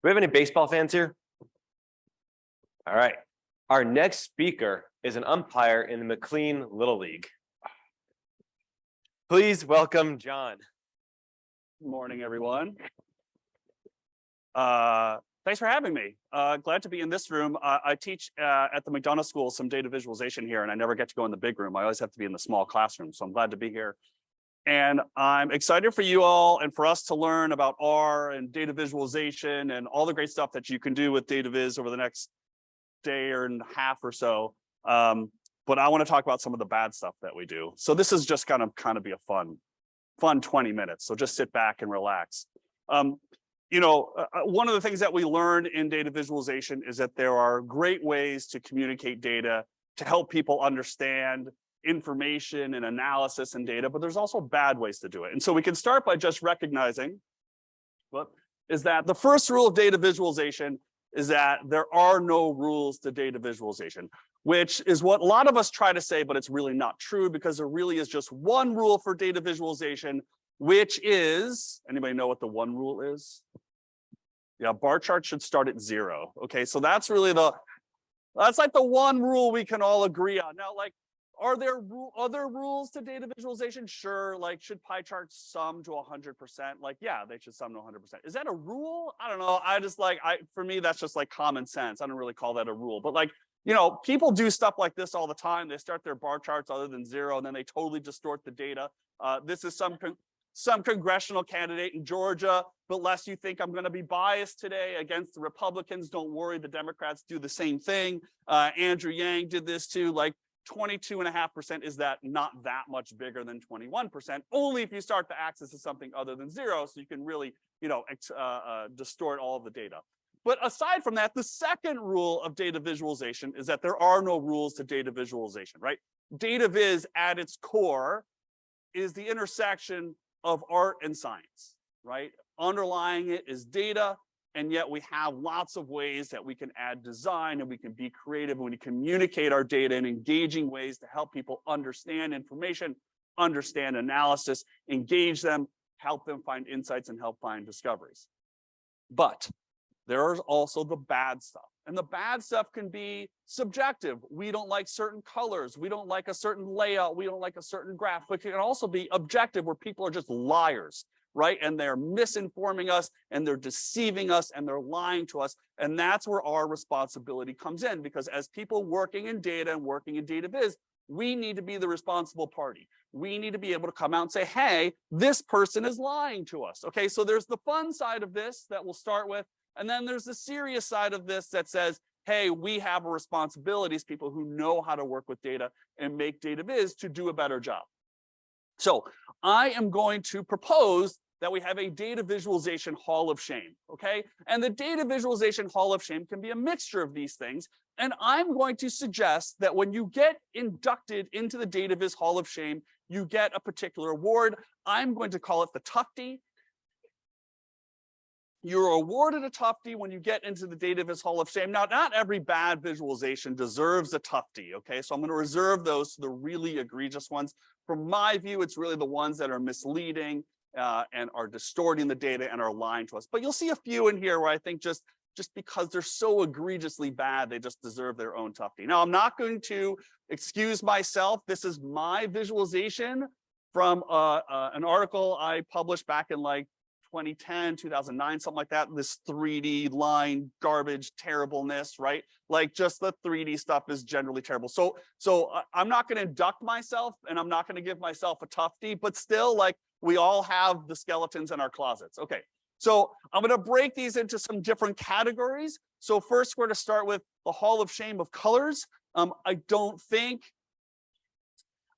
we have any baseball fans here? All right. Our next speaker is an umpire in the McLean Little League. Please welcome Jon. Good morning, everyone. Thanks for having me. Glad to be in this room. I teach at the McDonough School some data visualization here, and I never get to go in the big room. I always have to be in the small classroom, so I'm glad to be here. And I'm excited for you all and for us to learn about R and data visualization and all the great stuff that you can do with DataViz over the next day and a half or so. But I want to talk about some of the bad stuff that we do. So this is just kind of be a fun 20 minutes. So just sit back and relax. One of the things that we learned in data visualization is that there are great ways to communicate data to help people understand information and analysis and data, but there's also bad ways to do it. And so we can start by just recognizing is that the first rule of data visualization is that there are no rules to data visualization, which is what a lot of us try to say, but it's really not true because there really is just one rule for data visualization, which is, anybody know what the one rule is? Yeah, bar chart should start at 0. Okay, so that's really that's like the one rule we can all agree on. Now, like, are there other rules to data visualization? Sure, like should pie charts sum to 100%? Like, yeah, they should sum to 100%. Is that a rule? I don't know. For me, that's just like common sense. I don't really call that a rule, but like, people do stuff like this all the time. They start their bar charts other than 0, and then they totally distort the data. This is some congressional candidate in Georgia, but lest you think I'm going to be biased today against the Republicans, don't worry, the Democrats do the same thing. Andrew Yang did this too. Like 22.5% is not that much bigger than 21%, only if you start the axis as something other than 0, so you can really distort all of the data. But aside from that, the second rule of data visualization is that there are no rules to data visualization, right? DataViz at its core is the intersection of art and science, right? Underlying it is data, and yet we have lots of ways that we can add design and we can be creative when we communicate our data in engaging ways to help people understand information, understand analysis, engage them, help them find insights, and help find discoveries. But there is also the bad stuff. And the bad stuff can be subjective. We don't like certain colors. We don't like a certain layout. We don't like a certain graph. But it can also be objective, where people are just liars, right? And they're misinforming us, and they're deceiving us, and they're lying to us. And that's where our responsibility comes in, because as people working in data and working in DataViz, we need to be the responsible party. We need to be able to come out and say, hey, this person is lying to us. Okay, so there's the fun side of this that we'll start with. And then there's the serious side of this that says, hey, we have a responsibility as people who know how to work with data and make DataViz to do a better job. So I am going to propose that we have a data visualization hall of shame, okay? And the data visualization hall of shame can be a mixture of these things. And I'm going to suggest that when you get inducted into the DataViz hall of shame, you get a particular award. I'm going to call it the Tufty. You're awarded a Tufty when you get into the DataViz Hall of Shame. Now, not every bad visualization deserves a Tufty, okay? So I'm going to reserve those to the really egregious ones. From my view, it's really the ones that are misleading and are distorting the data and are lying to us. But you'll see a few in here where I think just because they're so egregiously bad, they just deserve their own Tufty. Now, I'm not going to excuse myself. This is my visualization from an article I published back in like 2010, 2009, something like that. This 3D line garbage terribleness, right? Like just the 3D stuff is generally terrible. So I'm not going to induct myself, and I'm not going to give myself a Tufty, but still, like, we all have the skeletons in our closets. Okay, so I'm going to break these into some different categories. So first, we're going to start with the Hall of Shame of colors. I don't think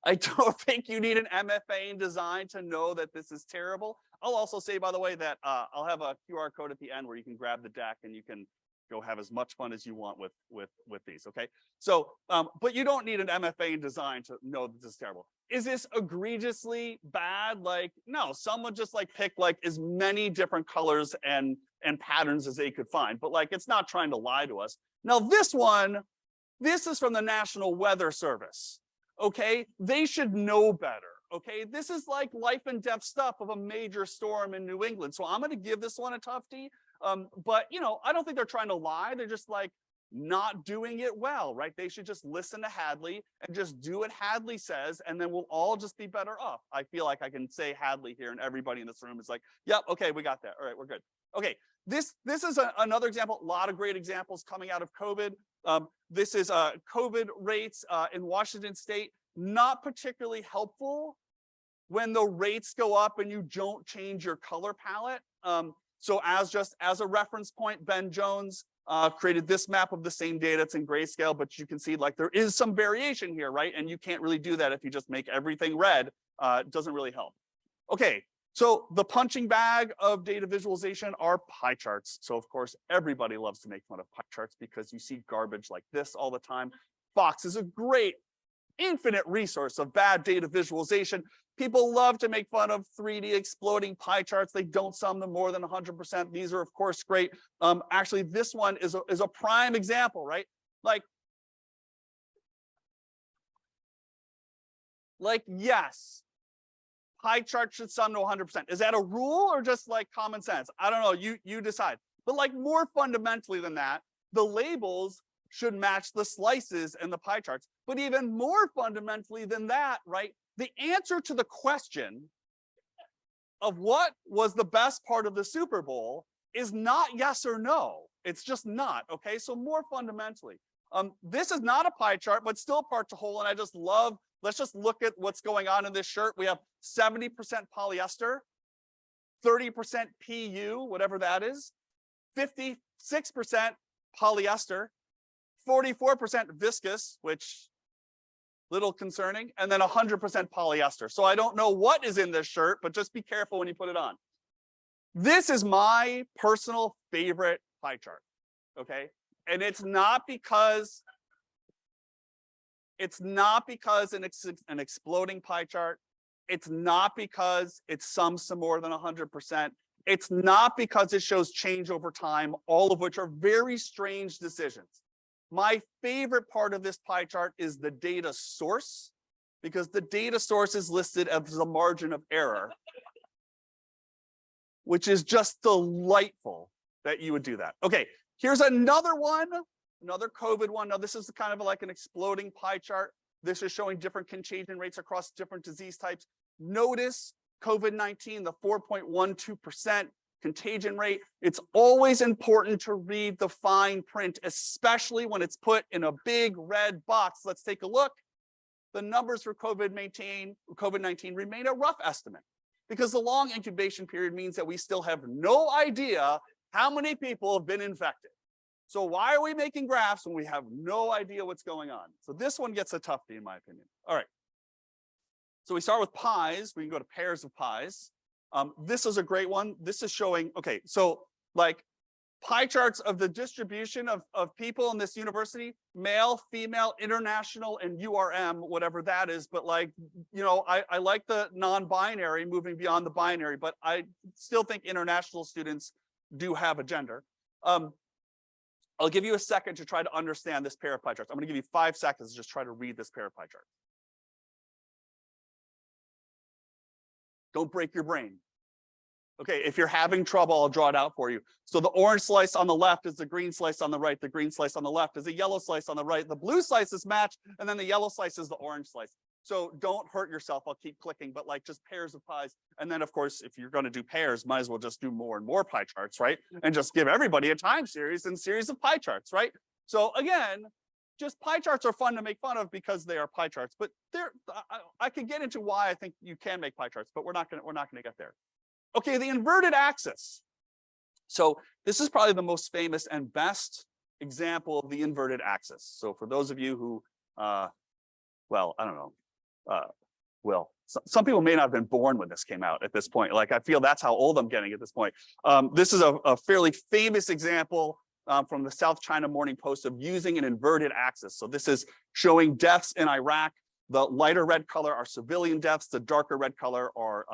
you need an MFA in design to know that this is terrible. I'll also say, by the way, that I'll have a QR code at the end where you can grab the deck and you can go have as much fun as you want with these, okay? So, but you don't need an MFA in design to know that this is terrible. Is this egregiously bad? Like, no, someone just like picked like as many different colors and patterns as they could find, but like it's not trying to lie to us. Now this is from the National Weather Service, okay? They should know better. Okay, this is like life and death stuff of a major storm in New England. So I'm going to give this one a Tufty. But I don't think they're trying to lie. They're just like not doing it well, right? They should just listen to Hadley and just do what Hadley says, and then we'll all just be better off. I feel like I can say Hadley here, and everybody in this room is like, yep, okay, we got that. All right, we're good. Okay, this is another example. A lot of great examples coming out of COVID. This is COVID rates in Washington State. Not particularly helpful when the rates go up and you don't change your color palette. So as a reference point, Ben Jones created this map of the same data. It's in grayscale, but you can see like there is some variation here, right? And you can't really do that if you just make everything red. It doesn't really help. Okay, so the punching bag of data visualization are pie charts. So of course, everybody loves to make fun of pie charts because you see garbage like this all the time. Fox is a great infinite resource of bad data visualization. People love to make fun of 3D exploding pie charts. They don't sum them more than 100%. These are, of course, great. Actually, this one is a prime example, right? Like yes, pie chart should sum to 100%. Is that a rule or just like common sense? I don't know. You decide. But like more fundamentally than that, the labels should match the slices and the pie charts. But even more fundamentally than that, right? The answer to the question of what was the best part of the Super Bowl is not yes or no. It's just not, okay? So more fundamentally, this is not a pie chart, but still a part to whole. And I just love, let's just look at what's going on in this shirt. We have 70% polyester, 30% PU, whatever that is, 56% polyester, 44% viscose, which little concerning, and then 100% polyester. So I don't know what is in this shirt, but just be careful when you put it on. This is my personal favorite pie chart, okay? And it's not because an exploding pie chart. It's not because it sums to more than 100%. It's not because it shows change over time, all of which are very strange decisions. My favorite part of this pie chart is the data source, because the data source is listed as the margin of error, which is just delightful that you would do that. Okay, here's another one, another COVID one. Now, this is kind of like an exploding pie chart. This is showing different contagion rates across different disease types. Notice COVID-19, the 4.12% contagion rate. It's always important to read the fine print, especially when it's put in a big red box. Let's take a look. The numbers for COVID-19 remain a rough estimate because the long incubation period means that we still have no idea how many people have been infected. So why are we making graphs when we have no idea what's going on? So this one gets a toughie in my opinion. All right. So we start with pies. We can go to pairs of pies. This is a great one. This is showing, okay, so like pie charts of the distribution of people in this university, male, female, international, and URM, whatever that is. But like, I like the non-binary, moving beyond the binary, but I still think international students do have a gender. I'll give you a second to try to understand this pair of pie charts. I'm gonna give you 5 seconds to just try to read this pair of pie charts. Don't break your brain. Okay, if you're having trouble, I'll draw it out for you. So the orange slice on the left is the green slice on the right. The green slice on the left is the yellow slice on the right. The blue slices match, and then the yellow slice is the orange slice. So don't hurt yourself. I'll keep clicking, but like just pairs of pies. And then of course, if you're gonna do pairs, might as well just do more and more pie charts, right? And just give everybody a time series and series of pie charts, right? So again, just pie charts are fun to make fun of because they are pie charts, but I could get into why I think you can make pie charts, but we're not gonna get there. Okay, the inverted axis. So this is probably the most famous and best example of the inverted axis. So for those of you who, well, I don't know, some people may not have been born when this came out at this point. Like I feel that's how old I'm getting at this point. This is a fairly famous example from the South China Morning Post of using an inverted axis. So this is showing deaths in Iraq. The lighter red color are civilian deaths. The darker red color are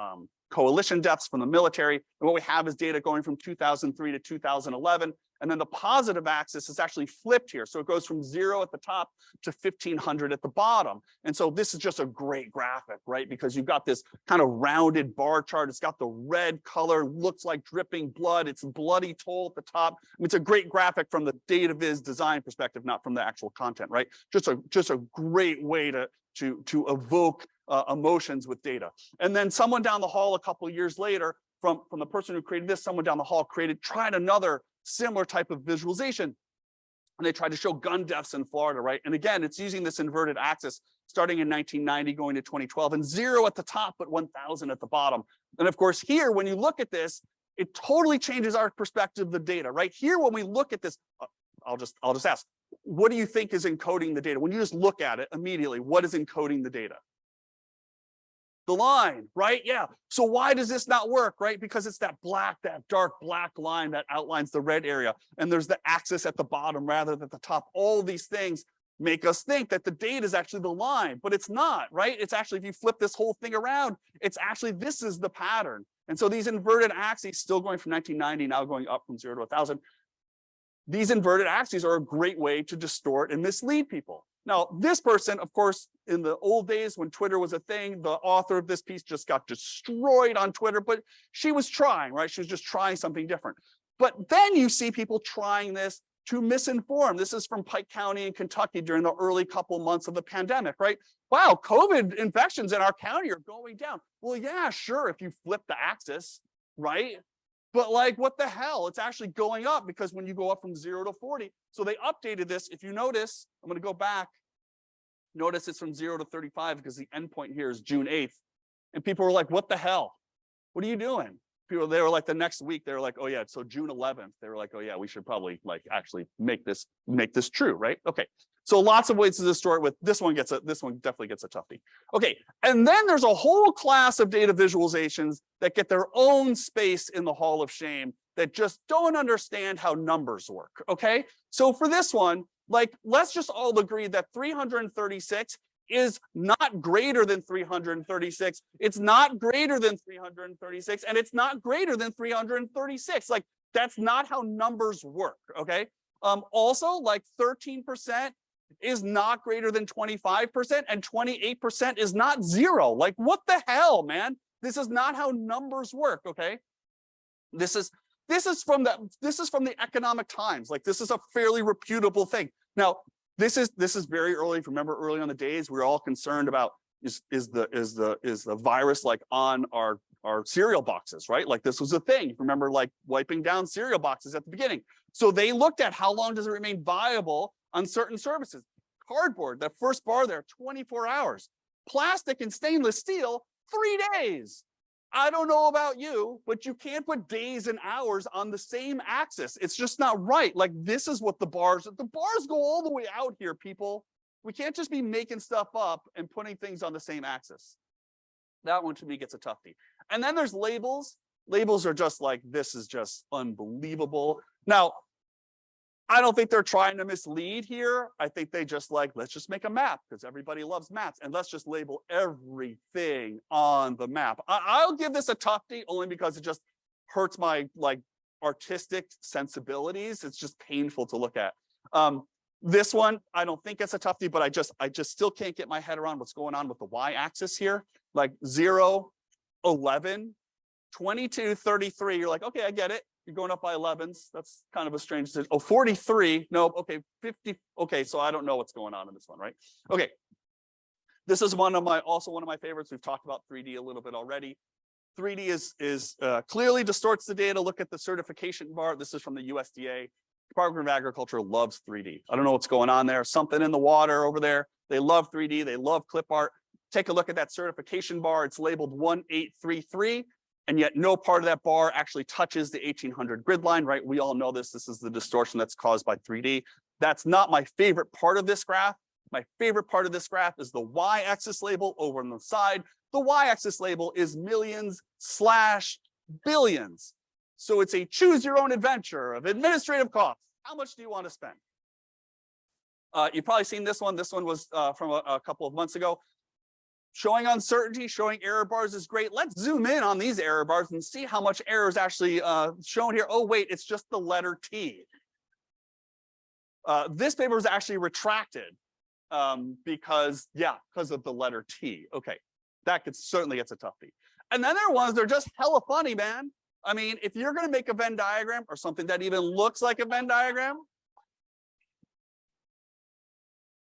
coalition deaths from the military. And what we have is data going from 2003 to 2011. And then the positive axis is actually flipped here. So it goes from 0 at the top to 1500 at the bottom. And so this is just a great graphic, right? Because you've got this kind of rounded bar chart. It's got the red color, looks like dripping blood. It's bloody toll at the top. I mean, it's a great graphic from the DataViz design perspective, not from the actual content, right? Just a great way to evoke emotions with data. And then someone down the hall a couple of years later, from the person who created this, someone down the hall tried another similar type of visualization. And they tried to show gun deaths in Florida, right? And again, it's using this inverted axis starting in 1990, going to 2012, and 0 at the top, but 1000 at the bottom. And of course, here, when you look at this, it totally changes our perspective of the data, right? Here, when we look at this, I'll just ask, what do you think is encoding the data? When you just look at it immediately, what is encoding the data? The line, right? Yeah. So why does this not work, right? Because it's that dark black line that outlines the red area. And there's the axis at the bottom rather than at the top. All these things make us think that the data is actually the line, but it's not, right? It's actually, if you flip this whole thing around, it's actually, this is the pattern. And so these inverted axes, still going from 1990, now going up from 0 to 1000. These inverted axes are a great way to distort and mislead people. Now, this person, of course, in the old days when Twitter was a thing, the author of this piece just got destroyed on Twitter, but she was trying, right? She was just trying something different. But then you see people trying this to misinform. This is from Pike County in Kentucky during the early couple months of the pandemic, right? Wow, COVID infections in our county are going down. Well, yeah, sure, if you flip the axis, right? But like, what the hell? It's actually going up because when you go up from 0 to 40. So they updated this. If you notice, I'm going to go back. Notice it's from 0 to 35 because the endpoint here is June 8th. And people were like, what the hell? What are you doing? People, they were like, the next week, they were like, oh yeah, so June 11th. They were like, oh yeah, we should probably like actually make this true, right? Okay. So lots of ways to distort with this one definitely gets a toughie. Okay, and then there's a whole class of data visualizations that get their own space in the Hall of Shame that just don't understand how numbers work. Okay, so for this one, like, let's just all agree that 336 is not greater than 336. It's not greater than 336, and it's not greater than 336. Like, that's not how numbers work. Okay. Also, like 13% is not greater than 25%, and 28% is not 0. Like, what the hell, man? This is not how numbers work. Okay. This is from the Economic Times. Like, this is a fairly reputable thing. Now, this is very early. Remember, early on the days, we were all concerned about is the virus like on our cereal boxes, right? Like, this was a thing. You remember, like, wiping down cereal boxes at the beginning. So they looked at how long does it remain viable on certain services. Cardboard, that first bar there, 24 hours. Plastic and stainless steel, 3 days. I don't know about you, but you can't put days and hours on the same axis. It's just not right. Like, this is what the bars go all the way out here, people. We can't just be making stuff up and putting things on the same axis. That one to me gets a toughie. And then there's labels. Labels are just like, this is just unbelievable. Now, I don't think they're trying to mislead here. I think they just like, let's just make a map because everybody loves maps, and let's just label everything on the map. I'll give this a toughie only because it just hurts my like artistic sensibilities. It's just painful to look at. This one, I don't think it's a toughie, but I just still can't get my head around what's going on with the y-axis here. Like 0, 11, 22, 33. You're like, okay, I get it. You're going up by 11s. That's kind of a strange decision. Oh, 43. No, okay, 50. Okay, so I don't know what's going on in this one, right? Okay. This is also one of my favorites. We've talked about 3D a little bit already. 3D is clearly distorts the data. Look at the certification bar. This is from the USDA. Department of Agriculture loves 3D. I don't know what's going on there. Something in the water over there. They love 3D. They love clip art. Take a look at that certification bar. It's labeled 1833. And yet no part of that bar actually touches the 1800 grid line, right? We all know this. This is the distortion that's caused by 3D. That's not my favorite part of this graph. My favorite part of this graph is the y-axis label over on the side. The y-axis label is millions/billions. So it's a choose your own adventure of administrative costs. How much do you want to spend? You've probably seen this one. This one was from a couple of months ago. showing uncertainty, showing error bars is great. Let's zoom in on these error bars and see how much error is actually shown here. Oh, wait, it's just the letter T. This paper was actually retracted because of the letter T. Okay, that certainly gets a toughie. And then there are ones that are just hella funny, man. I mean, if you're going to make a Venn diagram or something that even looks like a Venn diagram,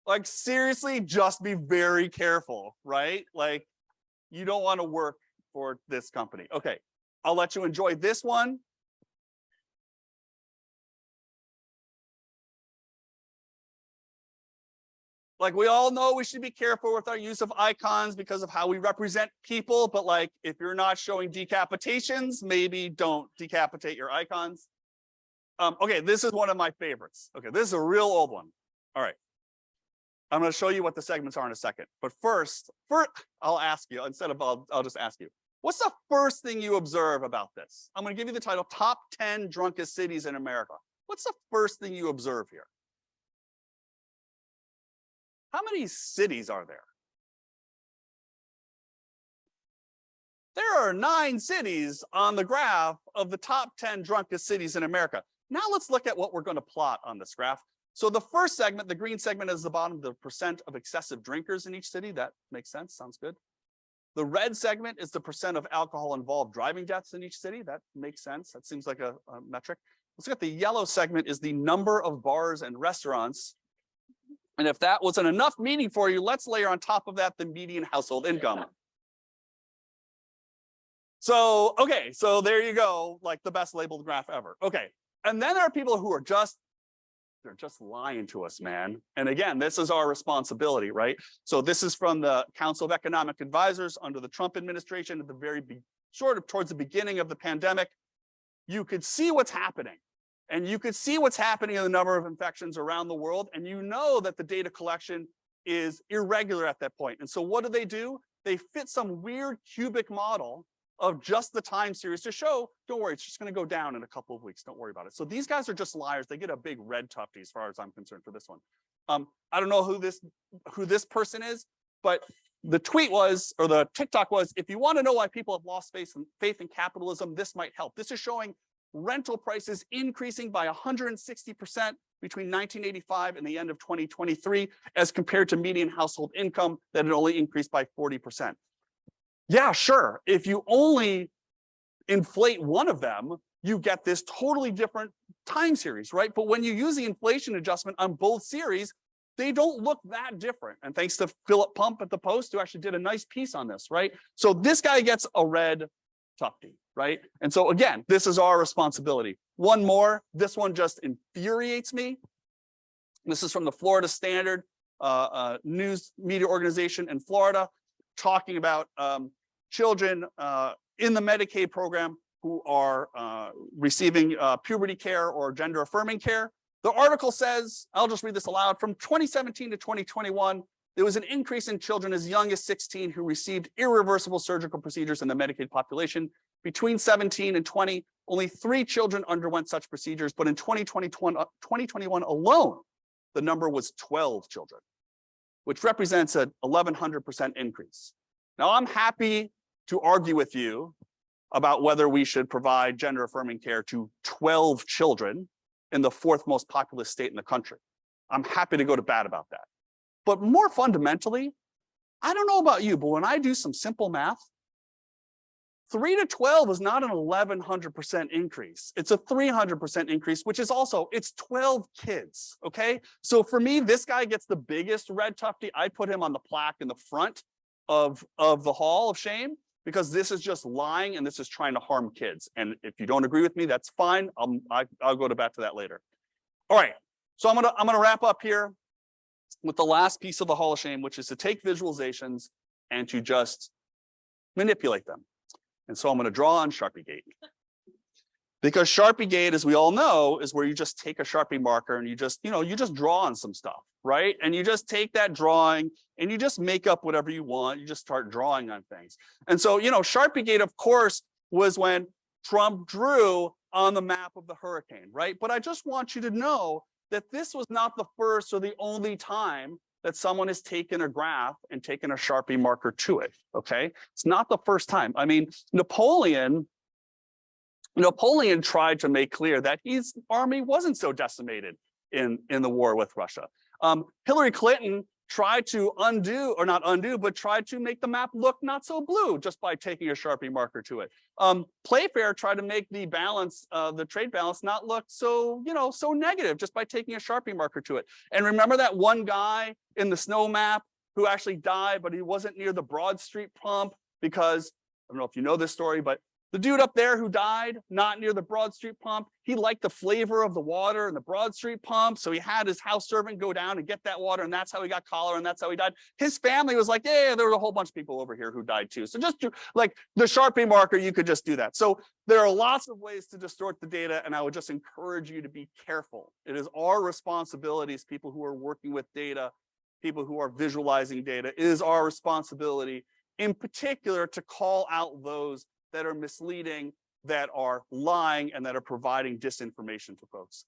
like seriously, just be very careful, right? Like you don't want to work for this company. Okay, I'll let you enjoy this one. Like we all know we should be careful with our use of icons because of how we represent people, but like if you're not showing decapitations, maybe don't decapitate your icons. Okay, this is one of my favorites. Okay, this is a real old one. All right. I'm going to show you what the segments are in a second. But first I'll ask you, I'll just ask you, what's the first thing you observe about this? I'm going to give you the title, Top 10 Drunkest Cities in America. What's the first thing you observe here? How many cities are there? There are 9 cities on the graph of the top 10 drunkest cities in America. Now let's look at what we're going to plot on this graph. So the first segment, the green segment is the bottom, the percent of excessive drinkers in each city. That makes sense, sounds good. The red segment is the percent of alcohol-involved driving deaths in each city. That makes sense, that seems like a metric. Let's look at the yellow segment is the number of bars and restaurants. And if that wasn't enough meaning for you, let's layer on top of that the median household income. So, okay, so there you go, like the best labeled graph ever. Okay, and then there are people who are they're just lying to us, man. And again, this is our responsibility, right? So this is from the Council of Economic Advisors under the Trump administration at the very towards the beginning of the pandemic. You could see what's happening. And you could see what's happening in the number of infections around the world. And you know that the data collection is irregular at that point. And so what do? They fit some weird cubic model of just the time series to show, don't worry, it's just going to go down in a couple of weeks. Don't worry about it. So these guys are just liars. They get a big red tufty as far as I'm concerned for this one. I don't know who this person is, but the tweet was, or the TikTok was, if you want to know why people have lost faith in capitalism, this might help. This is showing rental prices increasing by 160% between 1985 and the end of 2023, as compared to median household income that had only increased by 40%. Yeah, sure. If you only inflate one of them, you get this totally different time series, right? But when you use the inflation adjustment on both series, they don't look that different. And thanks to Philip Pump at the Post, who actually did a nice piece on this, right? So this guy gets a red tufty, right? And so again, this is our responsibility. One more, this one just infuriates me. This is from the Florida Standard news media organization in Florida, talking about children in the Medicaid program who are receiving puberty care or gender affirming care. The article says, I'll just read this aloud, from 2017 to 2021, there was an increase in children as young as 16 who received irreversible surgical procedures in the Medicaid population. Between 17 and 20, only 3 children underwent such procedures, but in 2021 alone, the number was 12 children, which represents an 1,100% increase. Now, I'm happy to argue with you about whether we should provide gender affirming care to 12 children in the 4th most populous state in the country. I'm happy to go to bat about that. But more fundamentally, I don't know about you, but when I do some simple math, 3 to 12 is not an 1,100% increase. It's a 300% increase, which is also, it's 12 kids, okay? So for me, this guy gets the biggest red tufty. I put him on the plaque in the front of the Hall of Shame, because this is just lying and this is trying to harm kids. And if you don't agree with me, that's fine. I'll go to bat to that later. All right, so I'm gonna wrap up here with the last piece of the Hall of Shame, which is to take visualizations and to just manipulate them. And so I'm going to draw on SharpieGate. Because SharpieGate, as we all know, is where you just take a Sharpie marker and you just draw on some stuff, right? And you just take that drawing and you just make up whatever you want. You just start drawing on things. And so, SharpieGate, of course, was when Trump drew on the map of the hurricane, right? But I just want you to know that this was not the first or the only time that someone has taken a graph and taken a Sharpie marker to it, okay? It's not the first time. I mean, Napoleon tried to make clear that his army wasn't so decimated in the war with Russia. Hillary Clinton tried to tried to make the map look not so blue just by taking a Sharpie marker to it. Playfair tried to make the balance, the trade balance, not look so, so negative just by taking a Sharpie marker to it. And remember that one guy in the snow map who actually died, but he wasn't near the Broad Street pump because, I don't know if you know this story, but the dude up there who died, not near the Broad Street pump, he liked the flavor of the water in the Broad Street pump. So he had his house servant go down and get that water. And that's how he got cholera. And that's how he died. His family was like, yeah, there was a whole bunch of people over here who died too. So just like the Sharpie marker, you could just do that. So there are lots of ways to distort the data. And I would just encourage you to be careful. It is our responsibility as people who are working with data, people who are visualizing data, it is our responsibility in particular to call out those that are misleading, that are lying, and that are providing disinformation to folks.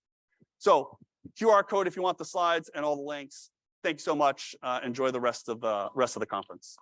So QR code if you want the slides and all the links. Thanks so much. Enjoy the rest of the conference.